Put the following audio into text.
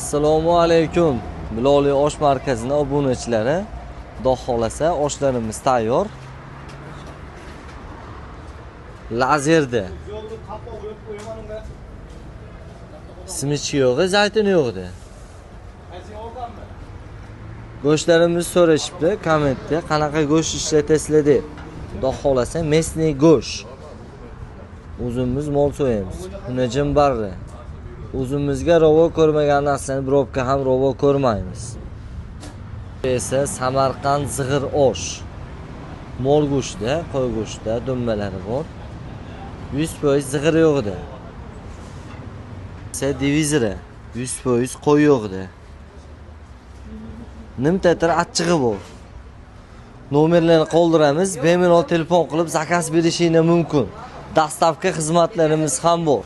Assalomu alaykum. Biloliy osh markazining obunachilari. Xudo xolasa oshlarimiz tayyor. Lazerda. Simichi yo'q, zaytun yo'qdi. Go'shtlarimiz so'rashibdi kommentda, qanaqa go'sht ishlatasizlar deb. Xudo xolasa mesniy go'sht. O'zimiz mol so'yamiz. Xunajin barri. O'zimizga ravo ko'rmagan narsani birovga ham ravo ko'rmaymiz. Bu esa Samarqand zig'ir osh. Mol go'shtda, qo'y go'shtda dumbalari bor. 100% zig'ir yo'qdi. Esa divizori 100% qo'y yo'qdi. Nimtadir achchig'i bor. Nomerlarni qoldiramiz, bemalol telefon qilib zakaz berishingiz mumkin. Dastavka xizmatlarimiz ham bor.